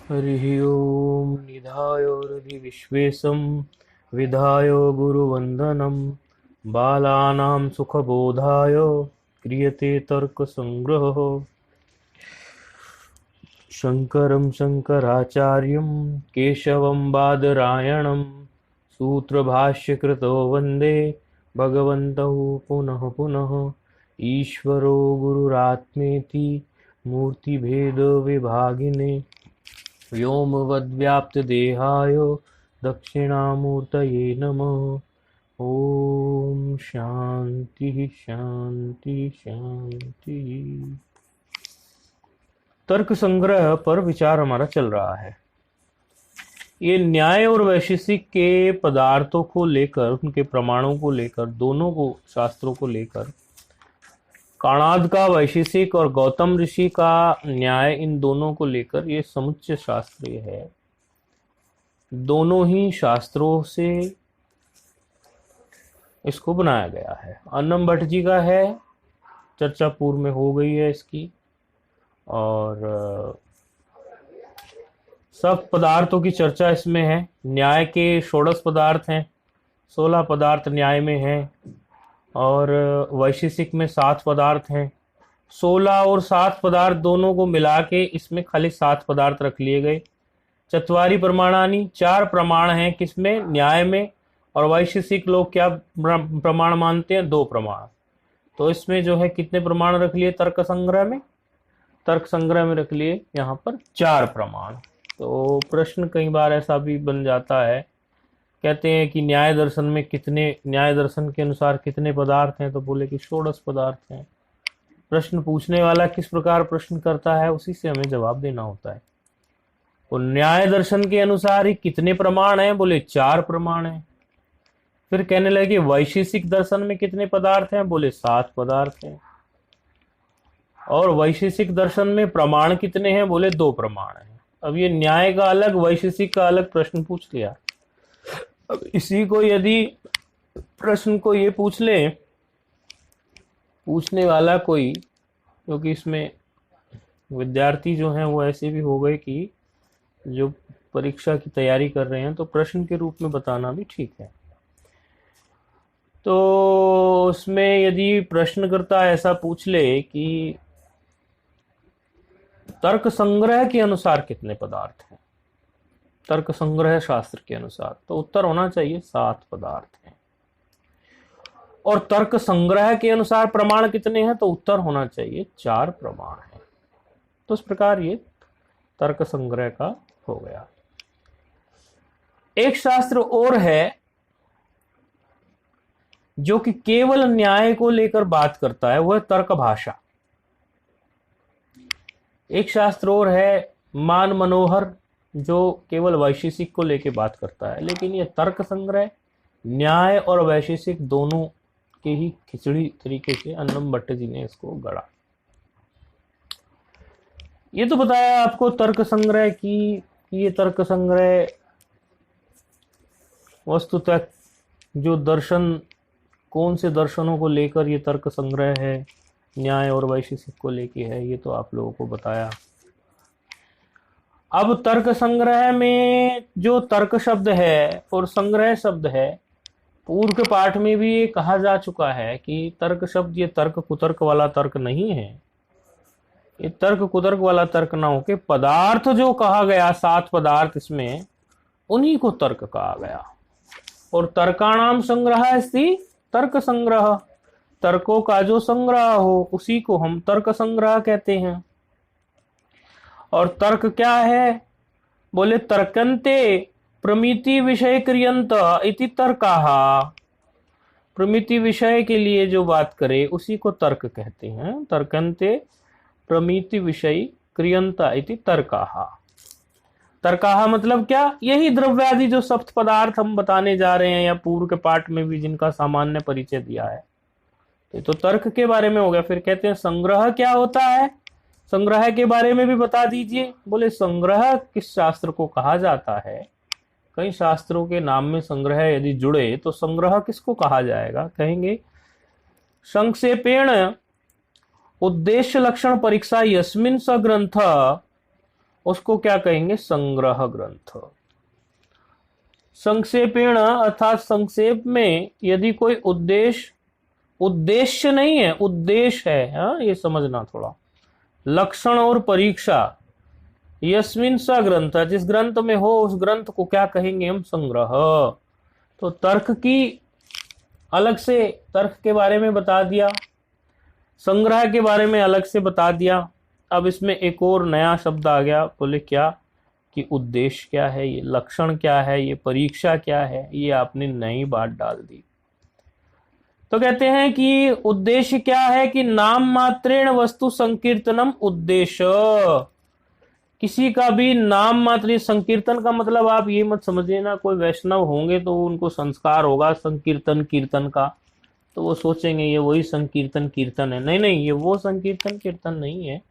हरिः ओं निधाय हृदि विश्वेशं विधाय गुरुवन्दनं बालानां सुखबोधाय क्रियते तर्कसङ्ग्रहः। शङ्करं शङ्कराचार्यं केशवं बादरायणं सूत्रभाष्यकृतो वन्दे भगवन्तौ पुनः पुनः। ईश्वरो गुरुरात्मेति मूर्तिभेदविभागिने व्योमवद्व्याप्तदेहाय दक्षिणामूर्तये नमः। ओम शांति शांति शांति। तर्क संग्रह पर विचार हमारा चल रहा है। ये न्याय और वैशेषिक के पदार्थों को लेकर, उनके प्रमाणों को लेकर, दोनों को शास्त्रों को लेकर, काणाद का वैशेषिक और गौतम ऋषि का न्याय, इन दोनों को लेकर ये समुच्चय शास्त्रीय है। दोनों ही शास्त्रों से इसको बनाया गया है। अन्नम भट्ट जी का है, चर्चा पूर्व में हो गई है इसकी, और सब पदार्थों की चर्चा इसमें है। न्याय के षोडश पदार्थ हैं, 16 पदार्थ न्याय में हैं, और वैशेषिक में 7 पदार्थ हैं। 16 और 7 पदार्थ दोनों को मिला के इसमें खाली 7 पदार्थ रख लिए गए। चत्वारी प्रमाणानी, 4 प्रमाण हैं किसमें, न्याय में, और वैशेषिक लोग क्या प्रमाण मानते हैं, 2 प्रमाण। तो इसमें जो है कितने प्रमाण रख लिए तर्क संग्रह में, तर्क संग्रह में रख लिए यहाँ पर 4 प्रमाण। तो प्रश्न कई बार ऐसा भी बन जाता है, कहते हैं कि न्याय दर्शन में कितने, न्याय दर्शन के अनुसार कितने पदार्थ हैं, तो बोले कि षोडश पदार्थ हैं। प्रश्न पूछने वाला किस प्रकार प्रश्न करता है उसी से हमें जवाब देना होता है। तो न्याय दर्शन के अनुसार ही कितने प्रमाण हैं, बोले 4 प्रमाण हैं। फिर कहने लगे वैशेषिक दर्शन में कितने पदार्थ हैं, बोले 7 पदार्थ हैं। और वैशेषिक दर्शन में प्रमाण कितने हैं, बोले 2 प्रमाण हैं। अब ये न्याय का अलग, वैशेषिक का अलग प्रश्न पूछ लिया। अब इसी को यदि प्रश्न को ये पूछ ले, पूछने वाला कोई, क्योंकि इसमें विद्यार्थी जो हैं वो ऐसे भी हो गए कि जो परीक्षा की तैयारी कर रहे हैं, तो प्रश्न के रूप में बताना भी ठीक है। तो उसमें यदि प्रश्नकर्ता ऐसा पूछ ले कि तर्क संग्रह के अनुसार कितने पदार्थ हैं, तर्क संग्रह शास्त्र के अनुसार, तो उत्तर होना चाहिए 7 पदार्थ हैं। और तर्क संग्रह के अनुसार प्रमाण कितने हैं, तो उत्तर होना चाहिए 4 प्रमाण हैं। तो इस प्रकार ये तर्क संग्रह का हो गया। एक शास्त्र और है जो कि केवल न्याय को लेकर बात करता है, वह है तर्क भाषा। एक शास्त्र और है मान मनोहर, जो केवल वैशेषिक को लेकर बात करता है। लेकिन यह तर्क संग्रह न्याय और वैशेषिक दोनों के ही खिचड़ी तरीके से अन्नम भट्ट जी ने इसको गढ़ा। ये तो बताया आपको तर्क संग्रह की, ये तर्क संग्रह वस्तुतः जो दर्शन, कौन से दर्शनों को लेकर ये तर्क संग्रह है, न्याय और वैशेषिक को लेके है, ये तो आप लोगों को बताया। अब तर्क संग्रह में जो तर्क शब्द है और संग्रह शब्द है, पूर्व के पाठ में भी ये कहा जा चुका है कि तर्क शब्द ये तर्क कुतर्क वाला तर्क नहीं है। ये तर्क कुतर्क वाला तर्क ना होके पदार्थ जो कहा गया, 7 पदार्थ इसमें, उन्हीं को तर्क कहा गया। और तर्काणाम संग्रह अस्ति तर्क संग्रह, तर्कों का जो संग्रह हो उसी को हम तर्क संग्रह कहते हैं। और तर्क क्या है, बोले तर्कन्ते प्रमिति विषय क्रियंत इति तर्काः। प्रमिति विषय के लिए जो बात करे उसी को तर्क कहते हैं। तर्कन्ते प्रमिति विषय क्रियंत इति तर्काः। तर्काः मतलब क्या, यही द्रव्यादि जो सप्त पदार्थ हम बताने जा रहे हैं, या पूर्व के पाठ में भी जिनका सामान्य परिचय दिया है, तो तर्क के बारे में हो गया। फिर कहते हैं संग्रह क्या होता है, संग्रह के बारे में भी बता दीजिए। बोले संग्रह किस शास्त्र को कहा जाता है, कई शास्त्रों के नाम में संग्रह यदि जुड़े तो संग्रह किसको कहा जाएगा, कहेंगे संक्षेपेण उद्देश्य लक्षण परीक्षा यस्मिन् स ग्रंथ उसको क्या कहेंगे? संग्रह ग्रंथ। संक्षेपेण अर्थात संक्षेप में यदि कोई उद्देश्य नहीं है, उद्देश्य है, हाँ ये समझना थोड़ा। लक्षण और परीक्षा, यस्मिन स ग्रंथ, जिस ग्रंथ में हो उस ग्रंथ को क्या कहेंगे हम? संग्रह। तो तर्क की अलग से तर्क के बारे में बता दिया, संग्रह के बारे में अलग से बता दिया। अब इसमें एक और नया शब्द आ गया, बोले क्या कि उद्देश्य क्या है, ये लक्षण क्या है, ये परीक्षा क्या है, ये आपने नई बात डाल दी। तो कहते हैं कि उद्देश्य क्या है कि नाम मात्रेण वस्तु संकीर्तनम उद्देश्य। किसी का भी नाम मात्र, संकीर्तन का मतलब आप ये मत समझिए ना कोई वैष्णव होंगे तो उनको संस्कार होगा संकीर्तन कीर्तन का, तो वो सोचेंगे ये वही संकीर्तन कीर्तन है। नहीं नहीं, ये वो संकीर्तन कीर्तन नहीं है।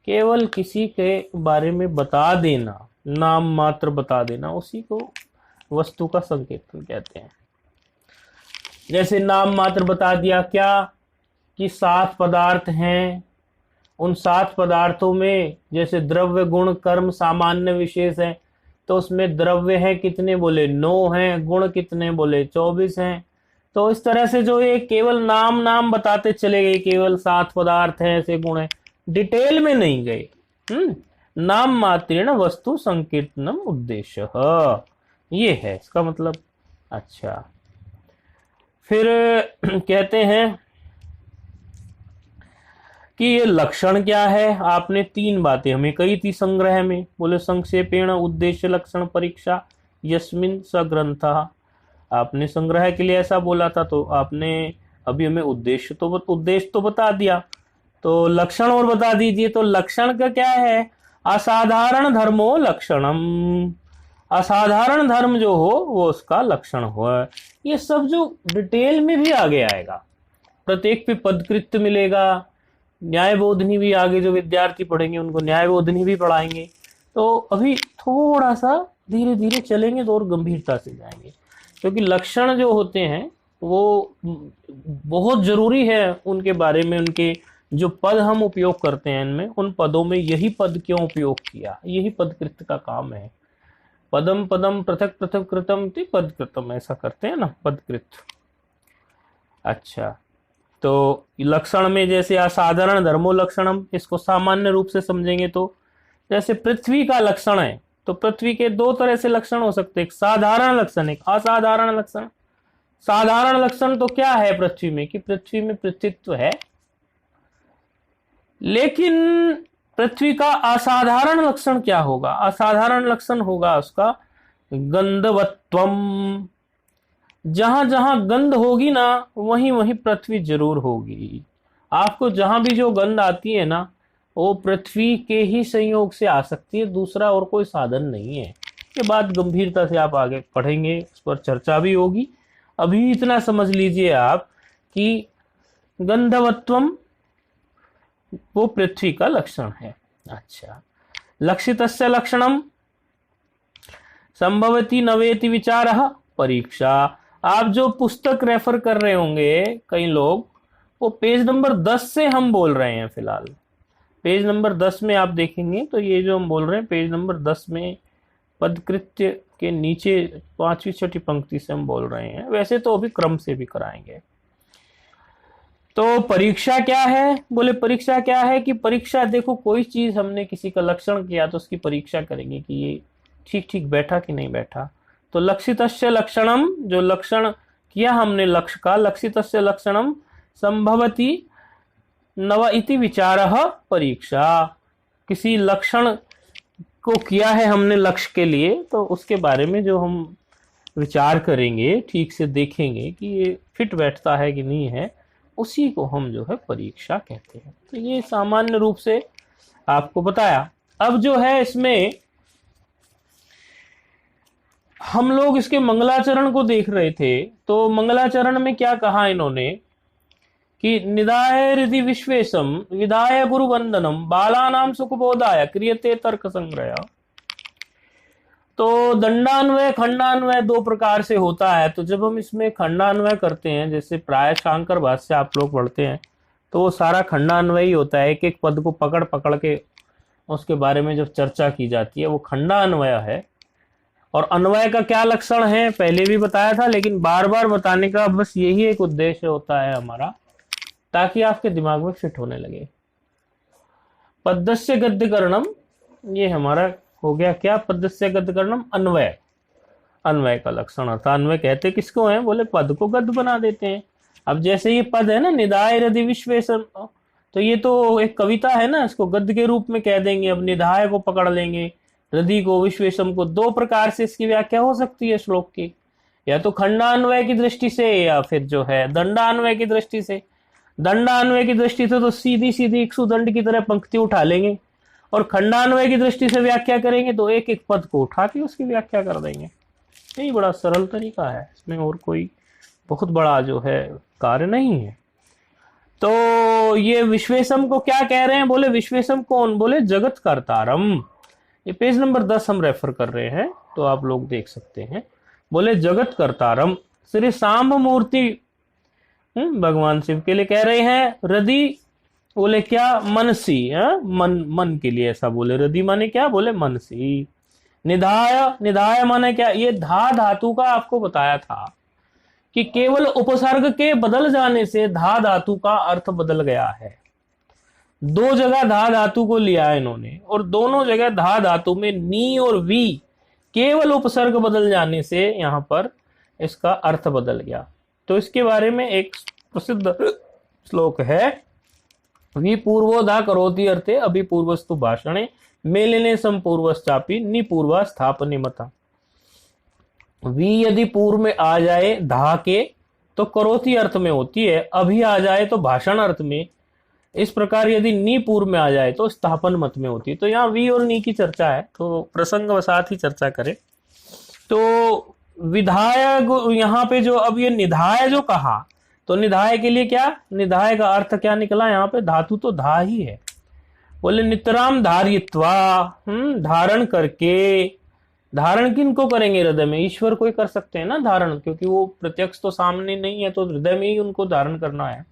केवल किसी के बारे में बता देना, नाम मात्र बता देना, उसी को वस्तु का संकीर्तन कहते हैं। जैसे नाम मात्र बता दिया क्या कि 7 पदार्थ हैं, उन 7 पदार्थों में जैसे द्रव्य गुण कर्म सामान्य विशेष है, तो उसमें द्रव्य है कितने? बोले 9 हैं। गुण कितने? बोले 24 हैं। तो इस तरह से जो ये केवल नाम बताते चले गए, केवल 7 पदार्थ हैं, ऐसे गुण है, डिटेल में नहीं गए। नाम मात्रेण वस्तु संकीर्तनम उद्देश्य, ये है इसका मतलब। अच्छा, फिर कहते हैं कि ये लक्षण क्या है। आपने 3 बातें हमें कही थी संग्रह में, बोले संक्षेपेण उद्देश्य लक्षण परीक्षा यस्मिन स ग्रंथ। आपने संग्रह के लिए ऐसा बोला था, तो आपने अभी हमें उद्देश्य तो बता दिया, तो लक्षण और बता दीजिए। तो लक्षण का क्या है? असाधारण धर्मो लक्षणम, असाधारण धर्म जो हो वो उसका लक्षण हो। ये सब जो डिटेल में भी आगे आएगा, प्रत्येक पे पदकृत्य मिलेगा। न्याय बोधनी भी आगे जो विद्यार्थी पढ़ेंगे उनको न्याय बोधनी भी पढ़ाएंगे। तो अभी थोड़ा सा धीरे धीरे चलेंगे तो और गंभीरता से जाएंगे, क्योंकि लक्षण जो होते हैं वो बहुत जरूरी है उनके बारे में। उनके जो पद हम उपयोग करते हैं इनमें, उन पदों में यही पद क्यों उपयोग किया, यही पदकृत्य का काम है। पदम पदम पृथक पृथक कृतम ति पदकृतम, ऐसा करते हैं ना पदकृत। अच्छा, तो लक्षण में जैसे असाधारण धर्मो लक्षणम, इसको सामान्य रूप से समझेंगे तो जैसे पृथ्वी का लक्षण है, तो पृथ्वी के 2 तरह से लक्षण हो सकते हैं, एक साधारण लक्षण, एक असाधारण लक्षण। साधारण लक्षण तो क्या है पृथ्वी में कि पृथ्वी में पृथ्वीत्व है, लेकिन पृथ्वी का असाधारण लक्षण क्या होगा? असाधारण लक्षण होगा उसका गंधवत्वम। जहां जहां गंध होगी ना वहीं वहीं पृथ्वी जरूर होगी। आपको जहां भी जो गंध आती है ना वो पृथ्वी के ही संयोग से आ सकती है, दूसरा और कोई साधन नहीं है। ये बात गंभीरता से आप आगे पढ़ेंगे, इस पर चर्चा भी होगी। अभी इतना समझ लीजिए आप कि गंधवत्वम वो पृथ्वी का लक्षण है। अच्छा, लक्षितस्य लक्षणम संभवति नवेति विचारः परीक्षा। आप जो पुस्तक रेफर कर रहे होंगे कई लोग, वो पेज नंबर 10 से हम बोल रहे हैं फिलहाल। पेज नंबर 10 में आप देखेंगे तो ये जो हम बोल रहे हैं पेज नंबर 10 में पदकृत्य के नीचे 5वीं 6ठी पंक्ति से हम बोल रहे हैं। वैसे तो अभी क्रम से भी कराएंगे। तो परीक्षा क्या है? बोले परीक्षा क्या है कि परीक्षा, देखो कोई चीज हमने किसी का लक्षण किया तो उसकी परीक्षा करेंगे कि ये ठीक ठीक बैठा कि नहीं बैठा। तो लक्षितस्य लक्षणम, जो लक्षण किया हमने लक्ष्य का, लक्षितस्य लक्षणम संभवति नव इति विचारः परीक्षा। किसी लक्षण को किया है हमने लक्ष्य के लिए, तो उसके बारे में जो हम विचार करेंगे, ठीक से देखेंगे कि ये फिट बैठता है कि नहीं है, उसी को हम जो है परीक्षा कहते हैं। तो ये सामान्य रूप से आपको बताया। अब जो है इसमें हम लोग इसके मंगलाचरण को देख रहे थे, तो मंगलाचरण में क्या कहा इन्होंने कि निदाय हृदि विश्वेशम विधाय गुरु वंदनम बालानाम सुखबोधाय क्रियते तर्क संग्रह। तो दंडान्वय खंडान्वय 2 प्रकार से होता है। तो जब हम इसमें खंडान्वय करते हैं, जैसे प्राय शांकर भाष्य आप लोग पढ़ते हैं, तो वो सारा खंडान्वय ही होता है। एक एक पद को पकड़ पकड़ के उसके बारे में जब चर्चा की जाती है वो खंडान्वय है। और अन्वय का क्या लक्षण है पहले भी बताया था, लेकिन बार बार बताने का बस यही एक उद्देश्य होता है हमारा, ताकि आपके दिमाग में फिट होने लगे। पद्यस्य गद्यकरणम, ये हमारा हो गया क्या, पद्यस्य गद्यकरणम अन्वय, अन्वय का लक्षण अर्थात अन्वय कहते किसको है, बोले पद को गद्य बना देते हैं। अब जैसे ये पद है ना, निधाय हृदय विश्वेशम, तो ये तो एक कविता है ना, इसको गद्य के रूप में कह देंगे। अब निधाय को पकड़ लेंगे, हृदय को, विश्वेशम को, दो प्रकार से इसकी व्याख्या हो सकती है श्लोक की, या तो खंडान्वय की दृष्टि से या फिर जो है दंडान्वय की दृष्टि से। दंडान्वय की दृष्टि से तो सीधी सीधी इक्षुदंड की तरह पंक्ति उठा लेंगे, और खंडान्वय की दृष्टि से व्याख्या करेंगे तो एक एक पद को उठा के उसकी व्याख्या कर देंगे। यही बड़ा सरल तरीका है, इसमें और कोई बहुत बड़ा जो है कार्य नहीं है। तो ये विश्वेशम को क्या कह रहे हैं, बोले विश्वेशम कौन, बोले जगत कर्तारम। ये पेज नंबर 10 हम रेफर कर रहे हैं, तो आप लोग देख सकते हैं। बोले जगत कर्तारम श्री सांब मूर्ति, भगवान शिव के लिए कह रहे हैं। हृदय बोले क्या, मनसी, मन, मन के लिए ऐसा बोले। हृदय माने क्या, बोले मनसी। निधाय, निधाय माने क्या, ये धा धातु का आपको बताया था कि केवल उपसर्ग के बदल जाने से धा धातु का अर्थ बदल गया है। दो जगह धा धातु को लिया है इन्होंने, और दोनों जगह धा धातु में नी और वी, केवल उपसर्ग बदल जाने से यहां पर इसका अर्थ बदल गया। तो इसके बारे में एक प्रसिद्ध श्लोक है, वी पूर्वोधा करोति अर्थे अभी पूर्वस्तु भाषणे मेलिने संपूर्वश्चापि निपूर्वा स्थापने मता। वी यदि पूर्व में आ जाए धा के तो करोति अर्थ में होती है, अभी आ जाए तो भाषण अर्थ में। इस प्रकार यदि नी पूर्व में आ जाए तो स्थापन मत में होती है। तो यहाँ वी और नी की चर्चा है, तो प्रसंग वसात ही चर्चा करें। तो विधाय यहाँ पे जो अब ये निधाय जो कहा, तो निधाय के लिए क्या, निधाय का अर्थ क्या निकला यहाँ पे, धातु तो धा ही है। बोले नितराम धारित्वा, धारण करके। धारण किनको करेंगे, हृदय में। ईश्वर को ही कर सकते हैं ना धारण, क्योंकि वो प्रत्यक्ष तो सामने नहीं है, तो हृदय में ही उनको धारण करना है।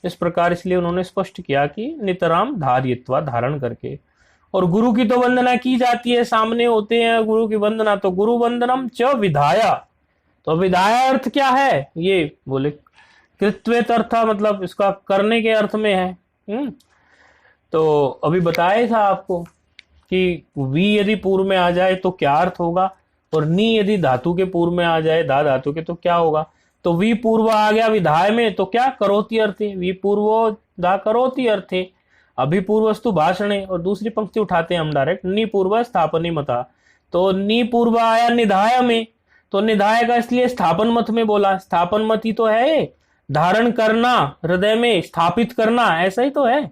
इस प्रकार इसलिए उन्होंने स्पष्ट किया कि नितराम धारित्वा, धारण करके। और गुरु की तो वंदना की जाती है, सामने होते हैं गुरु की वंदना, तो गुरु वंदनम च विधाया। तो विधाया अर्थ क्या है, ये बोले कृत्वेत अर्थ, मतलब इसका करने के अर्थ में है। तो अभी बताया था आपको कि वी यदि पूर्व में आ जाए तो क्या अर्थ होगा, और नी यदि धातु के पूर्व में आ जाए, धा धातु के, तो क्या होगा। तो वी पूर्व आ गया विधाय में, तो क्या करोति अर्थे, वी पूर्वो धा करोति अर्थे अभी पूर्वस्तु भाषणे। और दूसरी पंक्ति उठाते हैं हम डायरेक्ट, नी पूर्व स्थापने मता। तो नी पूर्व आया निधाय में, तो निधाय का इसलिए स्थापन मत में बोला। स्थापन मत ही तो है, धारण करना, हृदय में स्थापित करना, ऐसा ही तो है।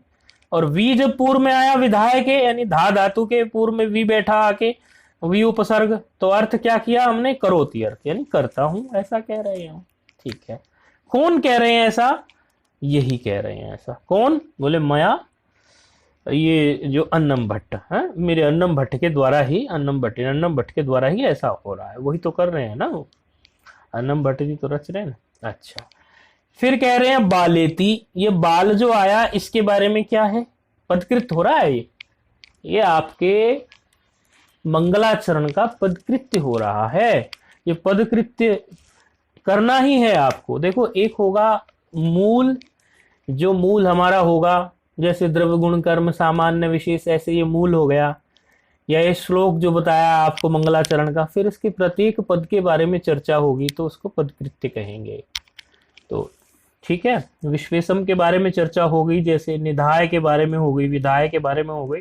और वी जब पूर्व में आया विधाय के, यानी धा धातु के पूर्व में वी बैठा आके, वी उपसर्ग, तो अर्थ क्या किया हमने, करोति अर्थ, यानी करता हूं, ऐसा कह रहे हैं। ठीक है, कौन कह रहे हैं ऐसा, यही कह रहे हैं ऐसा। कौन, बोले मया, ये जो अन्नम भट्ट है, मेरे अन्नम भट्ट के द्वारा ही, अन्नम भट्ट के द्वारा ही ऐसा हो रहा है। वही तो कर रहे हैं ना, वो अन्नम भट्ट जी तो रच रहे हैं ना। अच्छा, फिर कह रहे हैं बालेती। ये बाल जो आया इसके बारे में क्या है, पदकृत हो रहा है। ये आपके मंगलाचरण का पदकृत्य हो रहा है। ये पदकृत्य करना ही है आपको। देखो, एक होगा मूल, जो मूल हमारा होगा, जैसे द्रव्य गुण कर्म सामान्य विशेष, ऐसे ये मूल हो गया। या ये श्लोक जो बताया आपको मंगलाचरण का, फिर इसके प्रत्येक पद के बारे में चर्चा होगी, तो उसको पदकृत्य कहेंगे। तो ठीक है, विश्वेशम के बारे में चर्चा हो गई, जैसे निधाय के बारे में हो गई, विधाय के बारे में हो गई।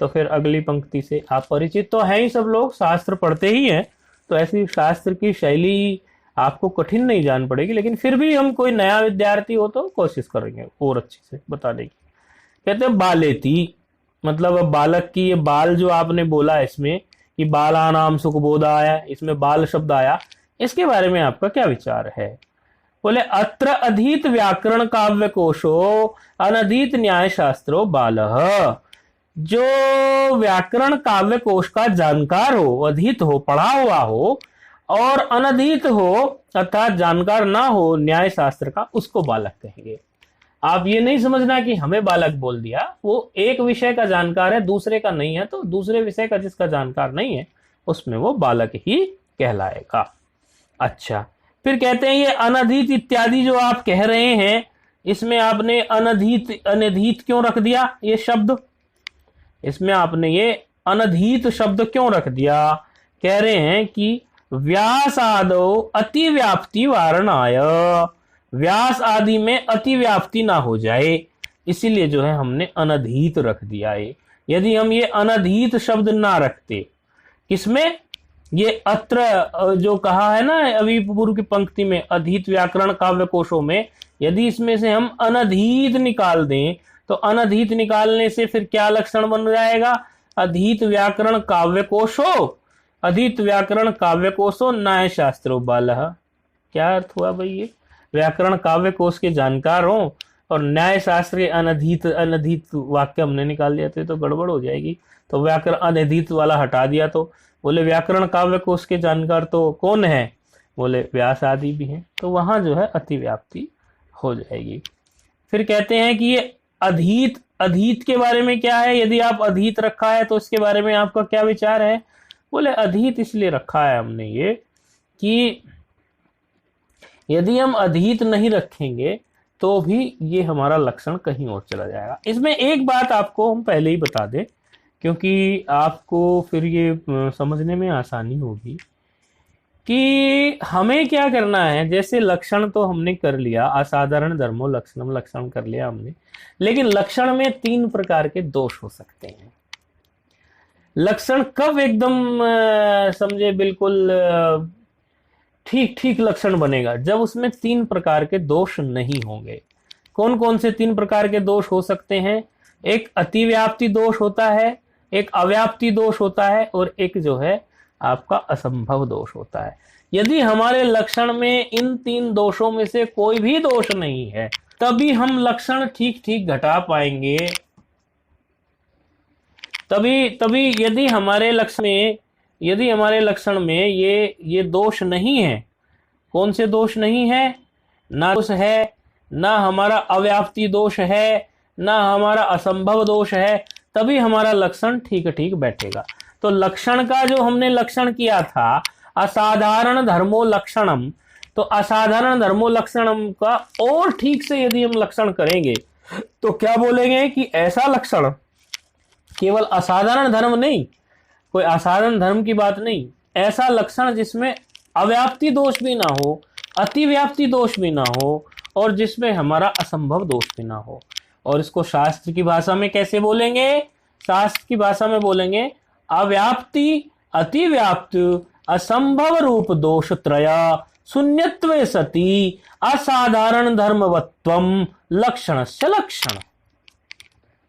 तो फिर अगली पंक्ति से आप परिचित तो हैं ही, सब लोग शास्त्र पढ़ते ही हैं, तो ऐसी शास्त्र की शैली आपको कठिन नहीं जान पड़ेगी। लेकिन फिर भी हम कोई नया विद्यार्थी हो तो कोशिश करेंगे और अच्छे से बताने की। कहते हैं बालेती, मतलब बालक की, ये बाल जो आपने बोला इसमें कि बाला नाम सुखबोध आया, इसमें बाल शब्द आया, इसके बारे में आपका क्या विचार है। बोले अत्र अधीत व्याकरण काव्य कोशो अनधीत न्याय शास्त्रो बालः। जो व्याकरण काव्य कोश का जानकार हो, अधीत हो, पढ़ा हुआ हो, और अनधीत हो अर्थात जानकार ना हो न्याय शास्त्र का, उसको बालक कहेंगे। आप ये नहीं समझना कि हमें बालक बोल दिया, वो एक विषय का जानकार है, दूसरे का नहीं है, तो दूसरे विषय का जिसका जानकार नहीं है उसमें वो बालक ही कहलाएगा। अच्छा, फिर कहते हैं ये अनधीत इत्यादि जो आप कह रहे हैं, इसमें आपने अनधीत अनधीत क्यों रख दिया ये शब्द, इसमें आपने ये अनधीत शब्द क्यों रख दिया? कह रहे हैं कि व्यास आदो अति व्याप्ति वारणाय, व्यास आदि में अति व्याप्ति ना हो जाए, इसीलिए जो है हमने अनधीत रख दिया है। यदि हम ये अनधीत शब्द ना रखते, किसमें, ये अत्र जो कहा है ना अभी पूर्व की पंक्ति में, अधीत व्याकरण काव्य कोशों में, यदि इसमें से हम अनधीत निकाल दें तो अनधीत निकालने से फिर क्या लक्षण बन जाएगा? अधीत व्याकरण काव्य कोशो, अधीत व्याकरण काव्य कोशो न्याय शास्त्रो बालः। क्या अर्थ हुआ भाई? ये व्याकरण काव्य कोश के जानकार हो और न्याय शास्त्र के अनधीत अनधीत वाक्य हमने निकाल दिया तो गड़बड़ हो जाएगी। तो व्याकरण अनधीत वाला हटा दिया, तो बोले व्याकरण काव्य कोश के जानकार तो कौन है? बोले व्यास आदि भी हैं, तो वहां जो है अतिव्याप्ति हो जाएगी। फिर कहते हैं कि ये अधीत, अधीत के बारे में क्या है? यदि आप अधीत रखा है तो इसके बारे में आपका क्या विचार है? बोले अधीत इसलिए रखा है हमने ये कि यदि हम अधीत नहीं रखेंगे तो भी ये हमारा लक्षण कहीं और चला जाएगा। इसमें एक बात आपको हम पहले ही बता दें, क्योंकि आपको फिर ये समझने में आसानी होगी कि हमें क्या करना है। जैसे लक्षण तो हमने कर लिया, असाधारण धर्मो लक्षणम, लक्षण कर लिया हमने, लेकिन लक्षण में 3 प्रकार के दोष हो सकते हैं। लक्षण कब एकदम समझे बिल्कुल ठीक ठीक लक्षण बनेगा? जब उसमें 3 प्रकार के दोष नहीं होंगे। कौन कौन से 3 प्रकार के दोष हो सकते हैं? एक अतिव्याप्ति दोष होता है, एक अव्याप्ति दोष होता है, और एक जो है आपका असंभव दोष होता है। यदि हमारे लक्षण में इन 3 दोषों में से कोई भी दोष नहीं है, तभी हम लक्षण ठीक ठीक घटा पाएंगे। तभी यदि हमारे लक्षण में ये दोष नहीं है, कौन से दोष नहीं है? ना दोष है, ना हमारा अव्याप्ति दोष है, ना हमारा असंभव दोष है, तभी हमारा लक्षण ठीक ठीक बैठेगा। तो लक्षण का जो हमने लक्षण किया था असाधारण धर्मो लक्षणम, तो असाधारण धर्मो लक्षणम का और ठीक से यदि हम लक्षण करेंगे तो क्या बोलेंगे कि ऐसा लक्षण, केवल असाधारण धर्म नहीं, कोई असाधारण धर्म की बात नहीं, ऐसा लक्षण जिसमें अव्याप्ति दोष भी ना हो, अतिव्याप्ति दोष भी ना हो, और जिसमें हमारा असंभव दोष भी ना हो। और इसको शास्त्र की भाषा में कैसे बोलेंगे? शास्त्र की भाषा में बोलेंगे अव्याप्ति अतिव्याप्ति असंभव रूप दोष त्रय शून्यत्वे सति असाधारण धर्मवत्वम लक्षणस्य लक्षण।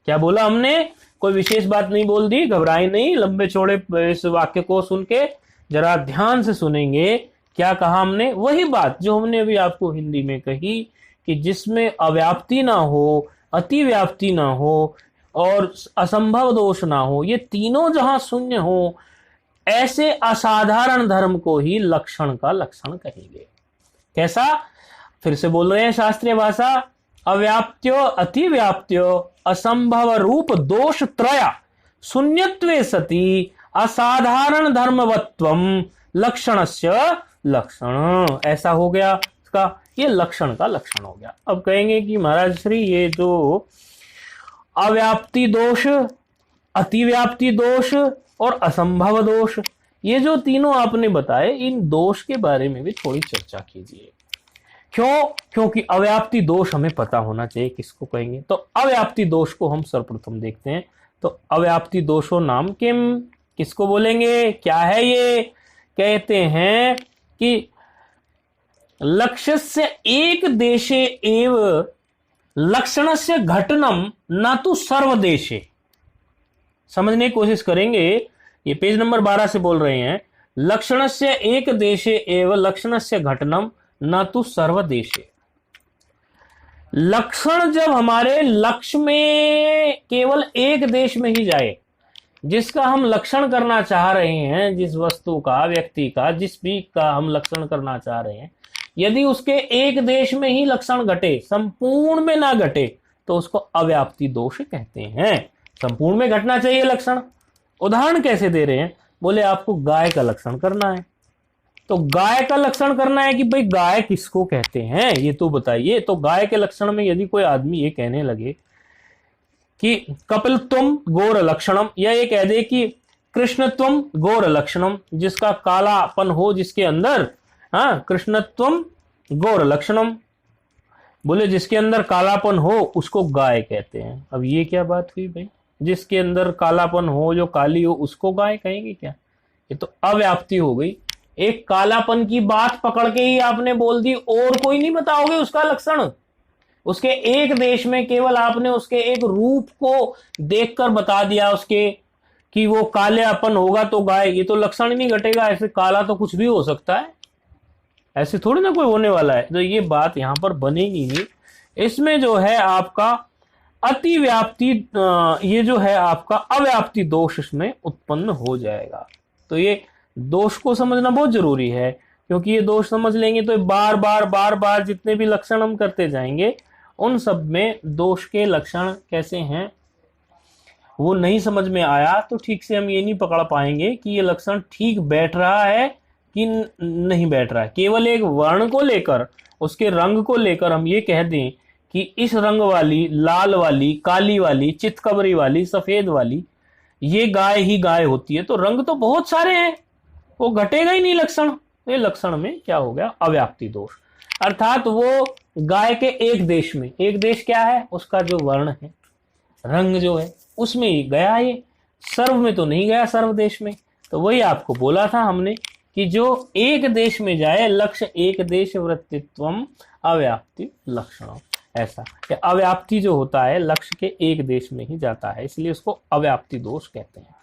क्या बोला हमने? कोई विशेष बात नहीं बोल दी, घबराए नहीं। लंबे चौड़े इस वाक्य को सुन के जरा ध्यान से सुनेंगे। क्या कहा हमने? वही बात जो हमने अभी आपको हिंदी में कही कि जिसमें अव्याप्ति ना हो, अतिव्याप्ति ना हो और असंभव दोष ना हो, ये तीनों जहां शून्य हो, ऐसे असाधारण धर्म को ही लक्षण का लक्षण कहेंगे। कैसा? फिर से बोल रहे हैं शास्त्रीय भाषा, अव्याप्त्यो अतिव्याप्त्यो असंभव रूप दोष त्रय शून्यत्वे सति असाधारण धर्मवत्वम लक्षणस्य लक्षण। ऐसा हो गया इसका, ये लक्षण का लक्षण हो गया। अब कहेंगे कि महाराज श्री ये जो अव्याप्ति दोष, अतिव्याप्ति दोष और असंभव दोष, ये जो तीनों आपने बताए, इन दोष के बारे में भी थोड़ी चर्चा कीजिए। क्यों? क्योंकि अव्याप्ति दोष हमें पता होना चाहिए किसको कहेंगे। तो अव्याप्ति दोष को हम सर्वप्रथम देखते हैं। तो अव्याप्ति दोषो नाम किम, किसको बोलेंगे? क्या है ये? कहते हैं कि लक्ष्यस्य एक देशे एव लक्षणस्य घटनम न तो सर्वदेशे। समझने की कोशिश करेंगे, ये पेज नंबर 12 से बोल रहे हैं। लक्षणस्य एक देशे एव लक्षणस्य घटनम न तो सर्वदेशे। लक्षण जब हमारे लक्ष्य में केवल एक देश में ही जाए, जिसका हम लक्षण करना चाह रहे हैं, जिस वस्तु का, व्यक्ति का, जिस भी का हम लक्षण करना चाह रहे हैं, यदि उसके एक देश में ही लक्षण घटे, संपूर्ण में ना घटे, तो उसको अव्याप्ति दोष कहते हैं। संपूर्ण में घटना चाहिए लक्षण। उदाहरण कैसे दे रहे हैं, बोले आपको गाय का लक्षण करना है, तो गाय का लक्षण करना है कि भाई गाय किसको कहते हैं ये तो बताइए। तो गाय के लक्षण में यदि कोई आदमी ये कहने लगे कि कपिलत्वम गौर लक्षणम, या ये कह दे कि कृष्णत्वम गौर लक्षणम, जिसका कालापन हो जिसके अंदर, हाँ, कृष्णत्वम गौर लक्षणम, बोले जिसके अंदर कालापन हो उसको गाय कहते हैं। अब ये क्या बात हुई भाई, जिसके अंदर कालापन हो, जो काली हो, उसको गाय कहेंगे क्या? ये तो अव्याप्ति हो गई। एक कालापन की बात पकड़ के ही आपने बोल दी, और कोई नहीं बताओगे उसका लक्षण। उसके एक देश में केवल आपने उसके एक रूप को देखकर बता दिया उसके कि वो कालेपन होगा तो गाय, ये तो लक्षण ही नहीं घटेगा। ऐसे काला तो कुछ भी हो सकता है, ऐसे थोड़ी ना कोई होने वाला है। तो ये बात यहां पर बनेगी नहीं। इसमें जो है आपका अतिव्याप्ति, ये जो है आपका अव्याप्ति दोष इसमें उत्पन्न हो जाएगा। तो ये दोष को समझना बहुत जरूरी है, क्योंकि ये दोष समझ लेंगे तो बार बार जितने भी लक्षण हम करते जाएंगे उन सब में दोष के लक्षण कैसे हैं वो नहीं समझ में आया तो ठीक से हम ये नहीं पकड़ पाएंगे कि ये लक्षण ठीक बैठ रहा है कि नहीं बैठ रहा है। केवल एक वर्ण को लेकर, उसके रंग को लेकर हम ये कह दें कि इस रंग वाली, लाल वाली, काली वाली, चितकबरी वाली, सफेद वाली, ये गाय ही गाय होती है, तो रंग तो बहुत सारे हैं, वो घटेगा ही नहीं लक्षण। ये लक्षण में क्या हो गया, अव्याप्ति दोष। अर्थात वो गाय के एक देश में, एक देश क्या है, उसका जो वर्ण है, रंग जो है, उसमें ही गया, ये सर्व में तो नहीं गया, सर्व देश में। तो वही आपको बोला था हमने कि जो एक देश में जाए, लक्ष्य एक देश वृत्तित्वम अव्याप्ति लक्षण, ऐसा कि अव्याप्ति जो होता है लक्ष्य के एक देश में ही जाता है, इसलिए उसको अव्याप्ति दोष कहते हैं।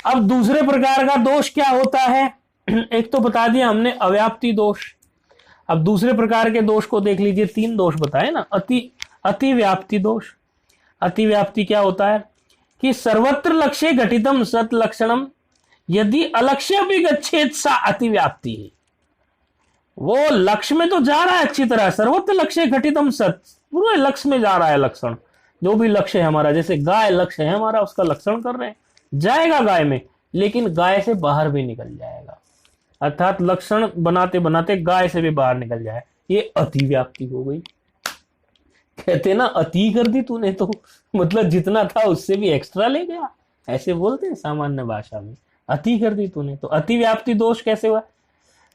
अब दूसरे प्रकार का दोष क्या होता है, एक तो बता दिया हमने अव्याप्ति दोष। अब दूसरे प्रकार के दोष को देख लीजिए, 3 दोष बताए ना। अतिव्याप्ति दोष। अतिव्याप्ति क्या होता है कि सर्वत्र लक्ष्य घटितम सत लक्षणम यदि अलक्ष्य भी गच्छेत सा अतिव्याप्ति है। वो लक्ष्य में तो जा रहा है अच्छी तरह, सर्वत्र लक्ष्य घटितम सत, पूरे लक्ष्य में जा रहा है लक्षण, जो भी लक्ष्य है हमारा, जैसे गाय लक्ष्य है हमारा, उसका लक्षण कर रहे हैं, जाएगा गाय में, लेकिन गाय से बाहर भी निकल जाएगा, अर्थात लक्षण बनाते बनाते गाय से भी बाहर निकल जाए, ये अतिव्याप्ति हो गई। कहते ना अति कर दी तूने, तो मतलब जितना था उससे भी एक्स्ट्रा ले गया, ऐसे बोलते हैं सामान्य भाषा में, अति कर दी तूने। तो अतिव्याप्ति दोष कैसे हुआ?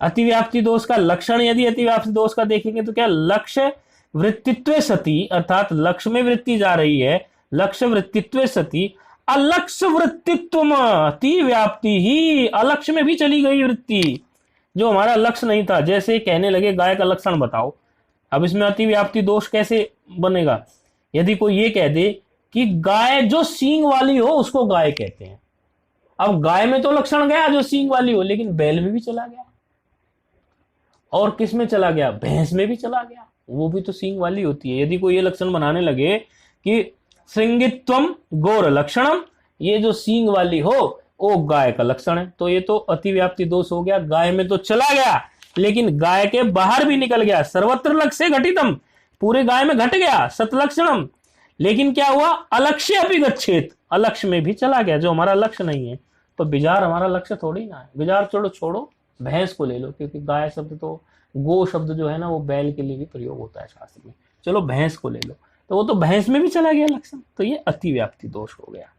अतिव्याप्ति दोष का लक्षण यदि अतिव्याप्ति दोष का देखेंगे तो क्या, लक्ष्य वृत्तित्व सती, अर्थात लक्ष्य में वृत्ति जा रही है, लक्ष्य वृत्तित्व सती अलक्ष्य वृत्तित्व अतिव्याप्ति ही, अलक्ष्य में भी चली गई वृत्ति, जो हमारा लक्ष्य नहीं था। जैसे कहने लगे गाय का लक्षण बताओ, अब इसमें अतिव्याप्ति दोष कैसे बनेगा? यदि कोई ये कह दे कि गाय जो सींग वाली हो उसको गाय कहते हैं, अब गाय में तो लक्षण गया जो सींग वाली हो, लेकिन बैल में भी चला गया, और किस में चला गया, भैंस में भी चला गया, वो भी तो सींग वाली होती है। यदि कोई ये लक्षण बनाने लगे कि श्रृंगित्वम गौर लक्षणम, ये जो सींग वाली हो वो गाय का लक्षण है, तो ये तो अतिव्याप्ति दोष हो गया। गाय में तो चला गया लेकिन गाय के बाहर भी निकल गया, सर्वत्र लक्ष्य घटितम, पूरे गाय में घट गया सतलक्षणम, लेकिन क्या हुआ, अलक्ष्य भी गच्छेत, अलक्ष्य में भी चला गया, जो हमारा लक्ष्य नहीं है। तो बिजार हमारा लक्ष्य थोड़ी ना है, बिजार छोड़ो भैंस को ले लो, क्योंकि गाय शब्द तो, गो शब्द जो है ना वो बैल के लिए भी प्रयोग होता है शास्त्र में, चलो भैंस को ले लो, तो वो तो भैंस में भी चला गया लक्षण, तो ये अतिव्याप्ति दोष हो गया।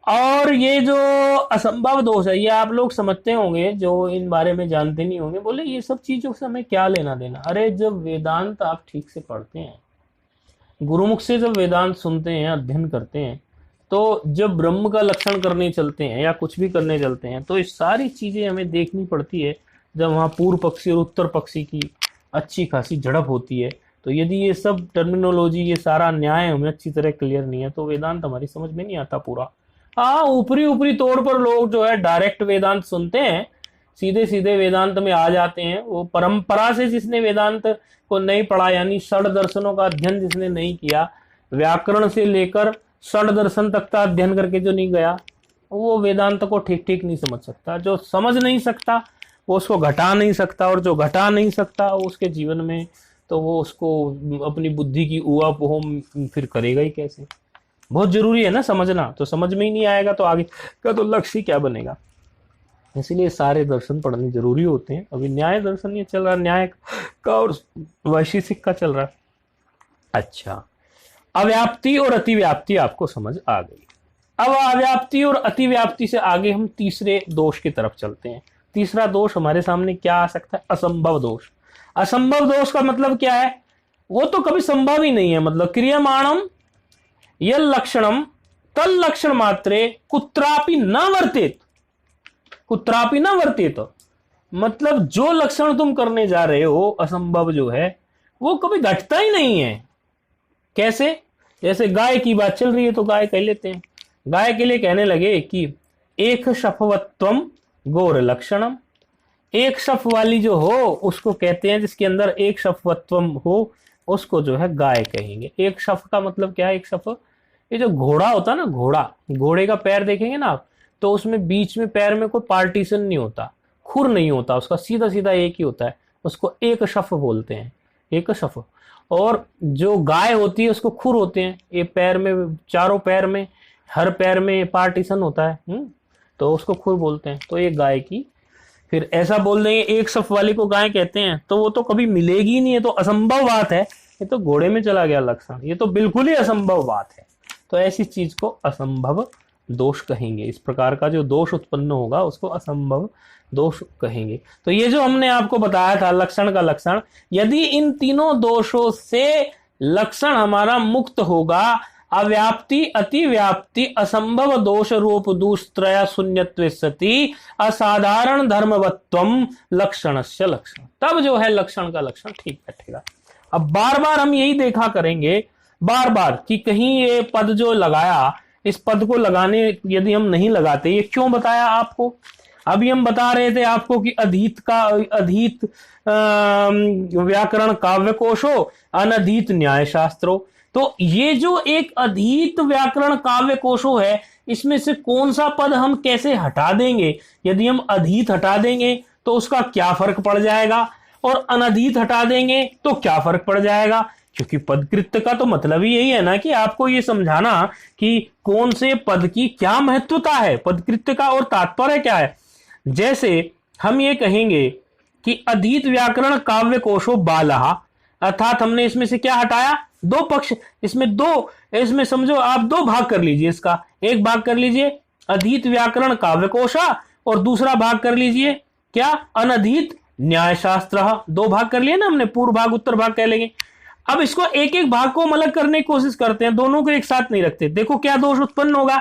और ये जो असंभव दोष है, ये आप लोग समझते होंगे जो इन बारे में जानते नहीं होंगे, बोले ये सब चीजों से हमें क्या लेना देना। अरे जब वेदांत आप ठीक से पढ़ते हैं, गुरुमुख से जब वेदांत सुनते हैं, अध्ययन करते हैं, तो जब ब्रह्म का लक्षण करने चलते हैं या कुछ भी करने चलते हैं, तो ये सारी चीजें हमें देखनी पड़ती है। जब वहाँ पूर्व पक्षी और उत्तर पक्षी की अच्छी खासी झड़प होती है, तो यदि ये सब टर्मिनोलॉजी, ये सारा न्याय हमें अच्छी तरह क्लियर नहीं है तो वेदांत हमारी समझ में नहीं आता पूरा। हाँ, ऊपरी तौर पर लोग जो है डायरेक्ट वेदांत सुनते हैं, सीधे सीधे वेदांत में आ जाते हैं। वो परंपरा से जिसने वेदांत को नहीं पढ़ा, यानी षड दर्शनों का अध्ययन जिसने नहीं किया, व्याकरण से लेकर षड दर्शन तक का अध्ययन करके जो नहीं गया, वो वेदांत को ठीक ठीक नहीं समझ सकता। जो समझ नहीं सकता वो उसको घटा नहीं सकता, और जो घटा नहीं सकता उसके जीवन में, तो वो उसको अपनी बुद्धि की ऊहापोह फिर करेगा ही कैसे। बहुत जरूरी है ना समझना, तो समझ में ही नहीं आएगा तो आगे का तो लक्ष्य क्या बनेगा। इसीलिए सारे दर्शन पढ़ने जरूरी होते हैं। अभी न्याय दर्शन ये चल रहा, न्याय का और वैशेषिक का चल रहा। अच्छा, अव्याप्ति और अतिव्याप्ति आपको समझ आ गई। अब अव्याप्ति और अतिव्याप्ति से आगे हम तीसरे दोष की तरफ चलते हैं। तीसरा दोष हमारे सामने क्या आ सकता है? असंभव दोष। असंभव दोष का मतलब क्या है? वो तो कभी संभव ही नहीं है। मतलब क्रियमाणम यल लक्षणम तल लक्षण मात्रे कुत्रापि न वर्तेत, कुत्रापि न वर्तेत, मतलब जो लक्षण तुम करने जा रहे हो असंभव जो है वो कभी घटता ही नहीं है। कैसे? जैसे गाय की बात चल रही है तो गाय कह लेते हैं। गाय के लिए कहने लगे कि एक शफवत्वम गौर लक्षणम, एक शफ वाली जो हो उसको कहते हैं, जिसके अंदर एक शफवत्वम हो उसको जो है गाय कहेंगे। एक शफ का मतलब क्या है? एक शफ, ये जो घोड़ा होता है ना, घोड़ा, घोड़े का पैर देखेंगे ना आप, तो उसमें बीच में पैर में कोई पार्टीशन नहीं होता, खुर नहीं होता, उसका सीधा सीधा एक ही होता है, उसको एक शफ बोलते हैं, एक शफ। और जो गाय होती है उसको खुर होते हैं, ये पैर में, चारों पैर में, हर पैर में पार्टीशन होता है, तो उसको खुर बोलते हैं। तो ये गाय की, फिर ऐसा बोल देंगे एक शफ वाली को गाय कहते हैं, तो वो तो कभी मिलेगी ही नहीं है, तो असंभव बात है। ये तो घोड़े में चला गया लक्षण, ये तो बिल्कुल ही असंभव बात है। तो ऐसी चीज को असंभव दोष कहेंगे। इस प्रकार का जो दोष उत्पन्न होगा उसको असंभव दोष कहेंगे। तो ये जो हमने आपको बताया था लक्षण का लक्षण, यदि इन तीनों दोषों से लक्षण हमारा मुक्त होगा, अव्याप्ति अतिव्याप्ति असंभव दोष रूप दूसत्रय शून्यत्वे सति असाधारण धर्मवत्वम लक्षणस्य लक्षण, तब जो है लक्षण का लक्षण ठीक बैठेगा। अब बार बार हम यही देखा करेंगे, बार बार, कि कहीं ये पद जो लगाया, इस पद को लगाने यदि हम नहीं लगाते, ये क्यों बताया आपको? अभी हम बता रहे थे आपको कि अधीत व्याकरण काव्य कोशो अनधीत न्याय शास्त्रो। तो ये जो एक अधीत व्याकरण काव्य कोशो है, इसमें से कौन सा पद हम कैसे हटा देंगे? यदि हम अधीत हटा देंगे तो उसका क्या फर्क पड़ जाएगा, और अनधीत हटा देंगे तो क्या फर्क पड़ जाएगा? क्योंकि पदकृत्य का तो मतलब ही यही है ना कि आपको ये समझाना कि कौन से पद की क्या महत्वता है, पदकृत्य का और तात्पर्य क्या है। जैसे हम ये कहेंगे कि अधीत व्याकरण काव्य कोशो बालहा, अर्थात हमने इसमें से क्या हटाया? दो पक्ष, इसमें समझो आप दो भाग कर लीजिए। इसका एक भाग कर लीजिए अधीत व्याकरण काव्य कोशा, और दूसरा भाग कर लीजिए क्या? अनधीत न्याय शास्त्र। दो भाग कर लिए ना हमने, पूर्व भाग उत्तर भाग कह लेंगे। अब इसको एक एक भाग को हम अलग करने की कोशिश करते हैं, दोनों को एक साथ नहीं रखते। देखो क्या दोष उत्पन्न होगा।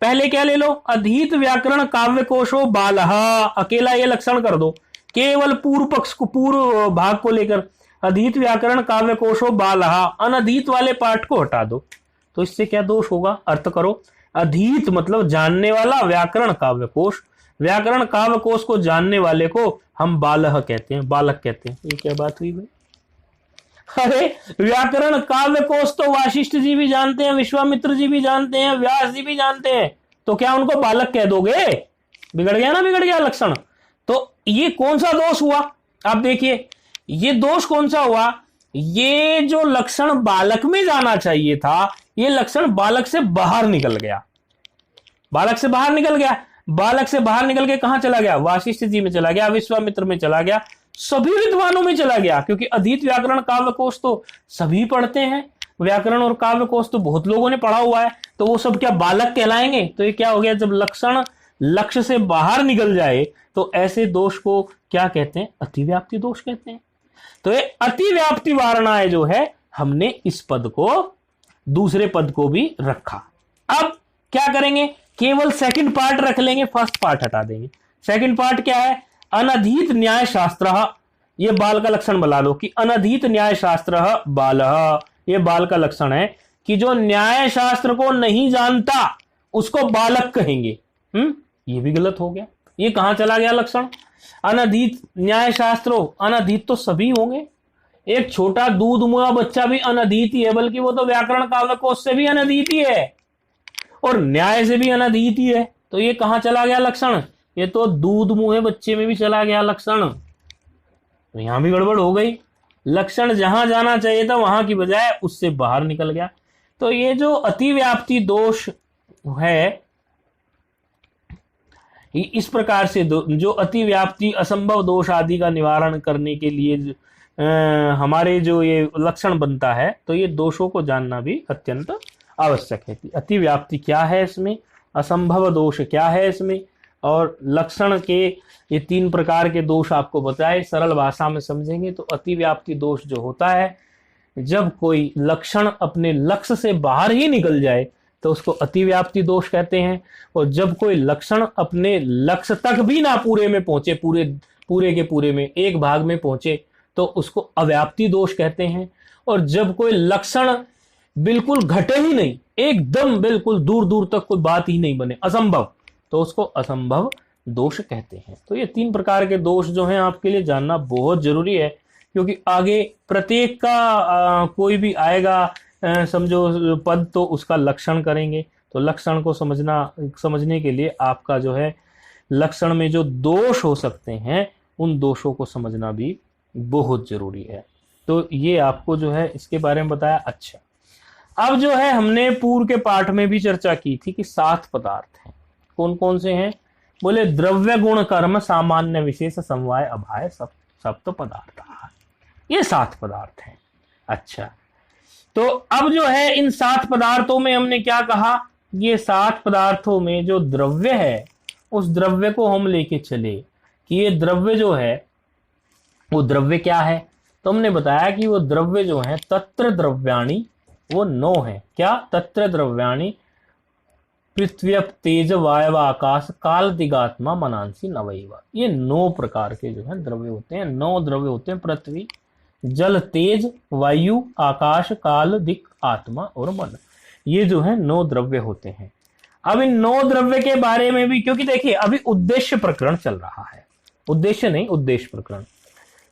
पहले क्या ले लो? अधीत व्याकरण काव्य कोशो बालह, अकेला ये लक्षण कर दो, केवल पूर्व पक्ष को, पूर्व भाग को लेकर अधीत व्याकरण काव्य कोशो बालह, अनधीत वाले पार्ट को हटा दो। तो इससे क्या दोष होगा? अर्थ करो। अधीत मतलब जानने वाला, व्याकरण काव्य कोश, व्याकरण काव्य कोश को जानने वाले को हम बालह कहते हैं, बालक कहते हैं। ये क्या बात हुई भाई? अरे व्याकरण काव्य कोश तो वाशिष्ठ जी भी जानते हैं, विश्वामित्र जी भी जानते हैं, व्यास जी भी जानते हैं, तो क्या उनको बालक कह दोगे? बिगड़ गया ना, बिगड़ गया लक्षण। तो ये कौन सा दोष हुआ? आप देखिए ये दोष कौन सा हुआ। ये जो लक्षण बालक में जाना चाहिए था, ये लक्षण बालक से बाहर निकल गया, बालक से बाहर निकल गया। बालक से बाहर निकल के कहां चला गया? वाशिष्ठ जी में चला गया, विश्वामित्र में चला गया, सभी विद्वानों में चला गया। क्योंकि अधीत व्याकरण काव्य कोश तो सभी पढ़ते हैं, व्याकरण और काव्य कोश तो बहुत लोगों ने पढ़ा हुआ है, तो वो सब क्या बालक कहलाएंगे? तो ये क्या हो गया? जब लक्षण लक्ष्य से बाहर निकल जाए तो ऐसे दोष को क्या कहते हैं? अतिव्याप्ति दोष कहते हैं। तो ये अतिव्याप्ति वारणाएं जो है, हमने इस पद को, दूसरे पद को भी रखा। अब क्या करेंगे? केवल सेकंड पार्ट रख लेंगे, फर्स्ट पार्ट हटा देंगे। सेकंड पार्ट क्या है? अनधीत न्याय शास्त्र, ये बाल का लक्षण बता दो कि अनधीत न्याय शास्त्र बालः, ये बाल का लक्षण है कि जो न्याय शास्त्र को नहीं जानता उसको बालक कहेंगे। ये भी गलत हो गया। ये कहां चला गया लक्षण? अनधीत न्याय शास्त्रो, अनधीत तो सभी होंगे, एक छोटा दूध मुआ बच्चा भी अनधीत ही है, बल्कि वो तो व्याकरण काव्य कोश से भी अनधीत ही है और न्याय से भी अनधीत ही है। तो ये कहां चला गया लक्षण? ये तो दूध मुंह बच्चे में भी चला गया लक्षण, तो यहां भी गड़बड़ हो गई। लक्षण जहां जाना चाहिए था वहां की बजाय उससे बाहर निकल गया। तो ये जो अतिव्याप्ति दोष है, इस प्रकार से जो अतिव्याप्ति असंभव दोष आदि का निवारण करने के लिए हमारे जो ये लक्षण बनता है, तो ये दोषों को जानना भी अत्यंत आवश्यक है कि अतिव्याप्ति क्या है इसमें, असंभव दोष क्या है इसमें, और लक्षण के ये 3 प्रकार के दोष आपको बताए। सरल भाषा में समझेंगे तो अतिव्याप्ति दोष जो होता है, जब कोई लक्षण अपने लक्ष्य से बाहर ही निकल जाए तो उसको अतिव्याप्ति दोष कहते हैं, और जब कोई लक्षण अपने लक्ष्य तक भी ना पूरे में पहुंचे, पूरे के पूरे में एक भाग में पहुंचे, तो उसको अव्याप्ति दोष कहते हैं। और जब कोई लक्षण बिल्कुल घटे ही नहीं, एकदम बिल्कुल दूर दूर तक कोई बात ही नहीं बने, असंभव, तो उसको असंभव दोष कहते हैं। तो ये 3 प्रकार के दोष जो हैं आपके लिए जानना बहुत जरूरी है, क्योंकि आगे प्रत्येक का कोई भी आएगा समझो पद, तो उसका लक्षण करेंगे, तो लक्षण को समझने के लिए आपका जो है लक्षण में जो दोष हो सकते हैं उन दोषों को समझना भी बहुत जरूरी है। तो ये आपको जो है इसके बारे में बताया। अच्छा, अब जो है हमने पूर्व के पाठ में भी चर्चा की थी कि 7 पदार्थ हैं। कौन कौन से हैं? बोले द्रव्य गुण कर्म सामान्य विशेष समवाय अभाय सप्त पदार्थ, ये 7 पदार्थ हैं। अच्छा, तो अब जो है इन 7 पदार्थों में हमने क्या कहा, ये 7 पदार्थों में जो द्रव्य है उस द्रव्य को हम लेके चले कि ये द्रव्य जो है वो द्रव्य क्या है। तो हमने बताया कि वो द्रव्य जो है तत्र द्रव्याणि वो 9 है। क्या? तत्र द्रव्याणि पृथ्वी तेज वायव आकाश काल दिगात्मा मनांसी नवैव, ये 9 प्रकार के जो है द्रव्य होते हैं। 9 द्रव्य होते हैं, पृथ्वी, जल, तेज, वायु, आकाश, काल, दिक, आत्मा और मन, ये जो है 9 द्रव्य होते हैं। अब इन 9 द्रव्य के बारे में भी, क्योंकि देखिए अभी उद्देश्य प्रकरण चल रहा है, उद्देश्य नहीं, उद्देश्य प्रकरण।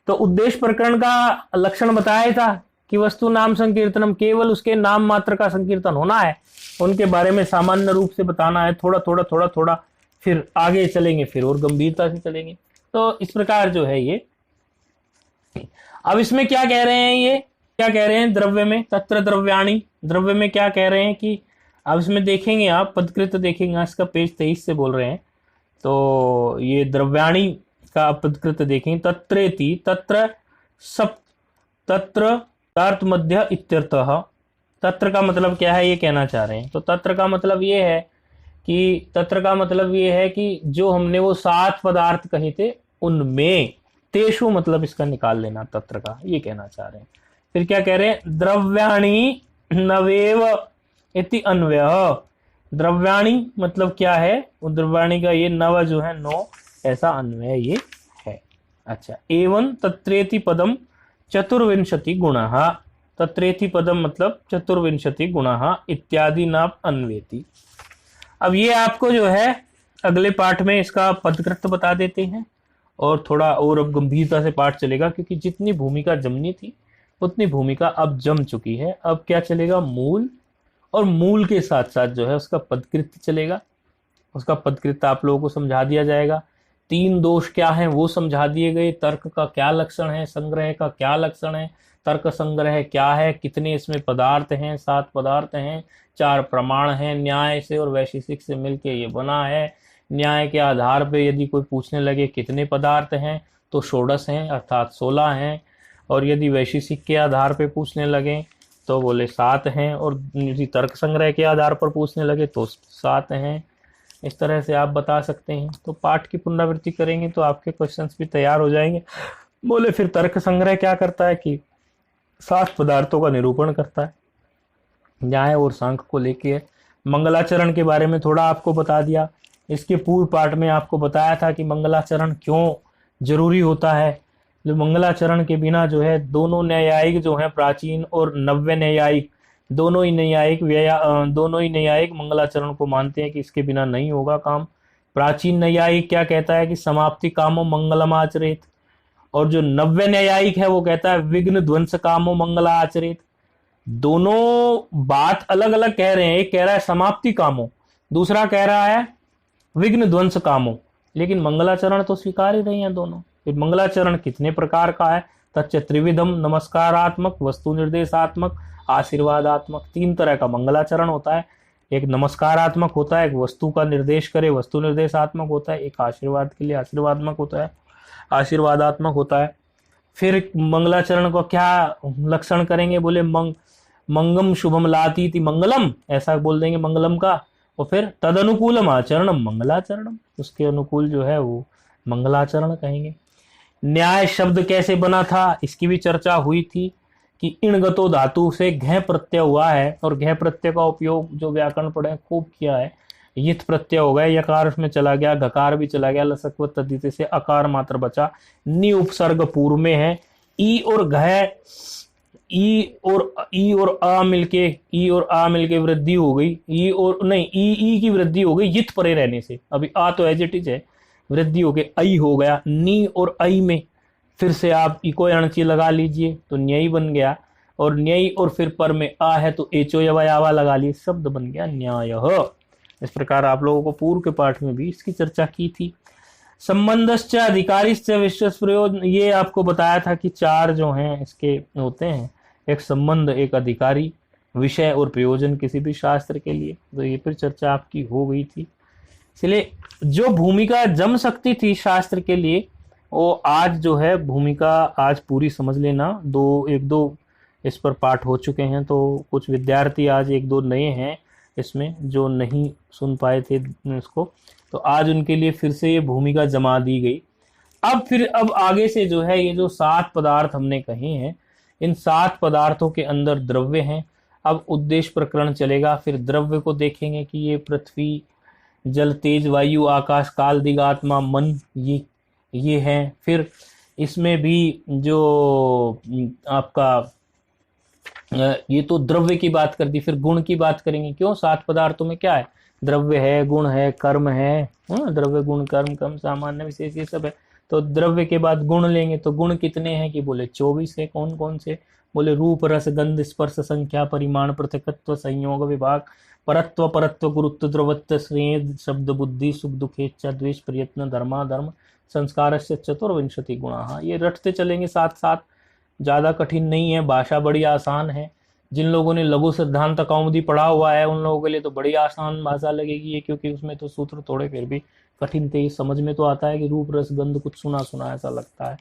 तो उद्देश्य प्रकरण का लक्षण बताया था कि वस्तु नाम संकीर्तनम, केवल उसके नाम मात्र का संकीर्तन होना है, उनके बारे में सामान्य रूप से बताना है, थोड़ा थोड़ा थोड़ा थोड़ा, फिर आगे चलेंगे, फिर और गंभीरता से चलेंगे। तो इस प्रकार जो है ये, अब इसमें क्या कह रहे हैं, ये क्या कह रहे हैं द्रव्य में, तत्र द्रव्याणि, द्रव्य में क्या कह रहे हैं कि अब इसमें देखेंगे आप पदकृत देखेंगे, इसका पेज 23 से बोल रहे हैं। तो ये द्रव्याणि का पदकृत देखेंगे, तत्रेति, तत्र सब, तत्र तार्थ मध्य इत्यर्थः। तत्र का मतलब क्या है ये कहना चाह रहे हैं। तो तत्र का मतलब ये है कि, तत्र का मतलब ये है कि जो हमने वो 7 पदार्थ कहे थे उनमें, तेषु मतलब इसका निकाल लेना तत्र का, ये कहना चाह रहे हैं। फिर क्या कह रहे हैं, द्रव्याणि नवेव इति अन्वयः। द्रव्याणि मतलब क्या है, द्रव्याणि का ये नव जो है 9, ऐसा अन्वय ये है। अच्छा, एवं तत्रेति पदम चतुर्विंशति गुणः, तत्रेति पदम मतलब चतुर्विंशति गुणः इत्यादि नाम अन्वेति। अब ये आपको जो है अगले पाठ में इसका पदकृत बता देते हैं, और थोड़ा और अब गंभीरता से पाठ चलेगा, क्योंकि जितनी भूमिका जमनी थी उतनी भूमिका अब जम चुकी है। अब क्या चलेगा, मूल, और मूल के साथ साथ जो है उसका पदकृत चलेगा। उसका पदकृत आप लोगों को समझा दिया जाएगा। 3 दोष क्या हैं वो समझा दिए गए, तर्क का क्या लक्षण है, संग्रह का क्या लक्षण है, तर्क संग्रह क्या है, कितने इसमें पदार्थ हैं, 7 पदार्थ हैं, 4 प्रमाण हैं, न्याय से और वैशेषिक से मिलके ये बना है। न्याय के आधार पे यदि कोई पूछने लगे कितने पदार्थ हैं तो 16 हैं, अर्थात 16 हैं, और यदि वैशेषिक के आधार पे पूछने लगे तो बोले 7 हैं, और यदि तर्क संग्रह के आधार पर पूछने लगे तो 7 हैं। इस तरह से आप बता सकते हैं। तो पाठ की पुनरावृत्ति करेंगे तो आपके क्वेश्चंस भी तैयार हो जाएंगे। बोले फिर तर्क संग्रह क्या करता है कि 7 पदार्थों का निरूपण करता है, न्याय और सांख्य को लेके। मंगलाचरण के बारे में थोड़ा आपको बता दिया। इसके पूर्व पाठ में आपको बताया था कि मंगलाचरण क्यों जरूरी होता है। जो मंगलाचरण के बिना जो है दोनों न्यायिक जो है, प्राचीन और नव्य न्यायिक, दोनों ही न्यायिक मंगलाचरण को मानते हैं कि इसके बिना नहीं होगा काम। प्राचीन न्यायिक क्या कहता है कि समाप्ति कामो मंगलम आचरित, और जो नव्य न्यायिक है वो कहता है विघ्न ध्वंस कामो मंगला आचरित। दोनों बात अलग अलग कह रहे हैं। एक कह रहा है समाप्ति कामो, दूसरा कह रहा है विघ्न ध्वंस कामो, लेकिन मंगलाचरण तो स्वीकार ही नहीं है दोनों। फिर मंगलाचरण कितने प्रकार का है? तच्च त्रिविधम, नमस्कारात्मक, वस्तु निर्देशात्मक, आशीर्वादात्मक। 3 तरह का मंगलाचरण होता है। एक नमस्कारात्मक होता है, एक वस्तु का निर्देश करे वस्तु निर्देशात्मक होता है, एक आशीर्वाद के लिए आशीर्वादात्मक होता है। फिर मंगलाचरण को क्या लक्षण करेंगे? बोले मंगम शुभम लाती थी मंगलम, ऐसा बोल देंगे मंगलम का। और फिर तद अनुकूलम आचरणम मंगलाचरणम, उसके अनुकूल जो है वो मंगलाचरण कहेंगे। न्याय शब्द कैसे बना था, इसकी भी चर्चा हुई थी कि इणगतो धातु से घ प्रत्यय हुआ है, और घ प्रत्यय का उपयोग जो व्याकरण पढ़े खूब किया है। यित प्रत्यय हो गया, यकार उसमें चला गया, घकार भी चला गया, लसक व तद्धित से अकार मात्र बचा। नि उपसर्ग पूर्व में है। ई और घ, ई और आ मिलके वृद्धि हो गई। ई की वृद्धि हो गई यित परे रहने से। अभी आ तो एज इट इज है, वृद्धि हो गई आई हो गया। नी और आई में फिर से आप इको अणची लगा लीजिए तो न्यायी बन गया, और न्यायी और फिर पर में आ है तो एचो यवा लगा लिए, शब्द बन गया न्याय। इस प्रकार आप लोगों को पूर्व के पाठ में भी इसकी चर्चा की थी। संबंधश्च अधिकारिश्च विशेष प्रयोजन, ये आपको बताया था कि 4 जो हैं इसके होते हैं, एक संबंध, एक अधिकारी, विषय और प्रयोजन किसी भी शास्त्र के लिए। तो ये फिर चर्चा आपकी हो गई थी। इसलिए जो भूमिका जम सकती थी शास्त्र के लिए, वो आज जो है भूमिका आज पूरी समझ लेना। 1-2 इस पर पाठ हो चुके हैं, तो कुछ विद्यार्थी आज 1-2 नए हैं इसमें जो नहीं सुन पाए थे इसको, तो आज उनके लिए फिर से ये भूमिका जमा दी गई। अब आगे से जो है ये जो 7 पदार्थ हमने कहे हैं, इन 7 पदार्थों के अंदर द्रव्य हैं। अब उद्देश्य प्रकरण चलेगा, फिर द्रव्य को देखेंगे कि ये पृथ्वी, जल, तेज, वायु, आकाश, काल, दिगात्मा, मन, ये हैं। फिर इसमें भी जो आपका ये तो द्रव्य की बात कर दी, फिर गुण की बात करेंगे। क्यों? 7 पदार्थों में क्या है? द्रव्य है, गुण है, कर्म है। द्रव्य, गुण, कर्म, सामान्य, विशेष, ये सब है। तो द्रव्य के बाद गुण लेंगे, तो गुण कितने हैं कि बोले 24 है। कौन कौन से? बोले रूप, रस, गंध, स्पर्श, संख्या, परिमाण, पृथकत्व, संयोग, विभाग, परत्व, गुरुत्व, द्रवत्व, स्नेह, शब्द, बुद्धि, सुख, दुख, इच्छा, द्वेष, प्रयत्न, धर्म, संस्कार से 24 गुणा। ये रटते चलेंगे साथ साथ, ज्यादा कठिन नहीं है, भाषा बड़ी आसान है। जिन लोगों ने लघु सिद्धांत कौमुदी पढ़ा हुआ है उन लोगों के लिए तो बड़ी आसान भाषा लगेगी ये, क्योंकि उसमें तो सूत्र थोड़े फिर भी कठिन थे। समझ में तो आता है कि रूप, रस, गंध कुछ सुना सुना ऐसा लगता है।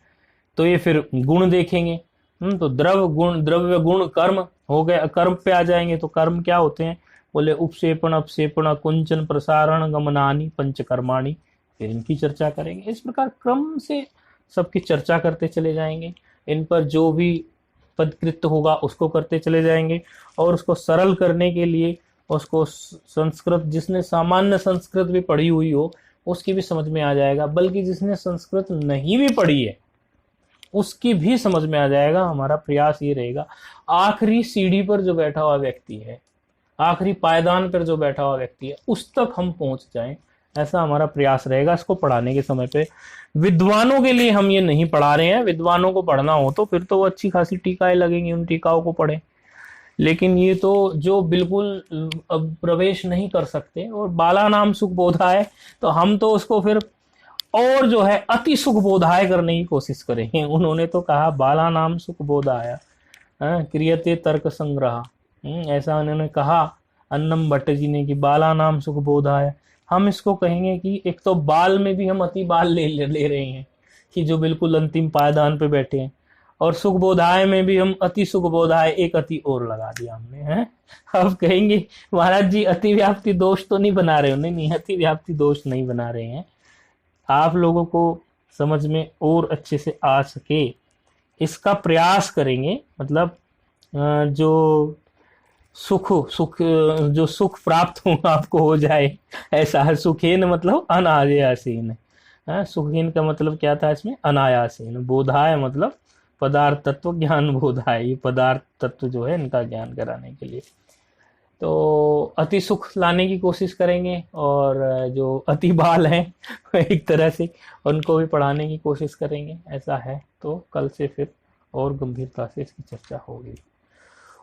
तो ये फिर गुण देखेंगे। तो द्रव्य, गुण, कर्म हो गए। कर्म पे आ जाएंगे तो कर्म क्या होते हैं? बोले उपसेपण, अपसेपण, कुंचन, प्रसारण, गमनानी, पंचकर्माणी। फिर इनकी चर्चा करेंगे। इस प्रकार क्रम से सबकी चर्चा करते चले जाएंगे। इन पर जो भी पदकृत होगा उसको करते चले जाएंगे, और उसको सरल करने के लिए उसको संस्कृत, जिसने सामान्य संस्कृत भी पढ़ी हुई हो उसकी भी समझ में आ जाएगा, बल्कि जिसने संस्कृत नहीं भी पढ़ी है उसकी भी समझ में आ जाएगा। हमारा प्रयास ये रहेगा आखिरी सीढ़ी पर जो बैठा हुआ व्यक्ति है, आखिरी पायदान पर जो बैठा हुआ व्यक्ति है, उस तक हम पहुंच जाएं, ऐसा हमारा प्रयास रहेगा इसको पढ़ाने के समय पे। विद्वानों के लिए हम ये नहीं पढ़ा रहे हैं। विद्वानों को पढ़ना हो तो फिर तो वो अच्छी खासी टीकाएं लगेंगी, उन टीकाओं को पढ़ें। लेकिन ये तो जो बिल्कुल अब प्रवेश नहीं कर सकते, और बाला नाम सुख बोधाय, तो हम तो उसको फिर और जो है अति सुख बोधाय करने की कोशिश करेंगे। उन्होंने तो कहा बाला नाम सुख बोधाय क्रियते तर्क संग्रह, ऐसा उन्होंने कहा अन्नम भट्ट जी ने कि बाला नाम सुख बोधाय। हम इसको कहेंगे कि एक तो बाल में भी हम अति बाल ले रहे हैं कि जो बिल्कुल अंतिम पायदान पे बैठे हैं, और सुख बोधाय में भी हम अति सुख बोधाय एक अति और लगा दिया हमने है। अब कहेंगे महाराज जी अति व्याप्ति दोष तो नहीं बना रहे हो? नहीं, अति व्याप्ति दोष नहीं बना रहे हैं। आप लोगों को समझ में और अच्छे से आ सके इसका प्रयास करेंगे। मतलब जो सुख प्राप्त हो आपको हो जाए, ऐसा है। सुखेन मतलब अनायासेन। सुखेन का मतलब क्या था इसमें? अनायासेन। बोधाय मतलब पदार्थ तत्व ज्ञान बोधाय, ये पदार्थ तत्व जो है इनका ज्ञान कराने के लिए। तो अति सुख लाने की कोशिश करेंगे, और जो अति बाल हैं एक तरह से उनको भी पढ़ाने की कोशिश करेंगे, ऐसा है। तो कल से फिर और गंभीरता से इसकी चर्चा होगी।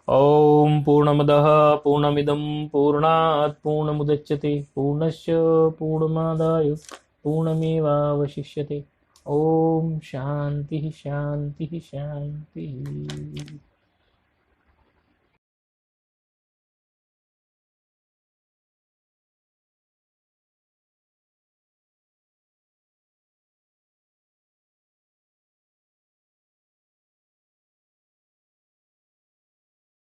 ओम पूर्णमदः पूर्णमिदं पूर्णात् पूर्णमुदच्यते पूर्णस्य पूर्णमादाय पूर्णमेवावशिष्यते। ओम शांति शांति शांति।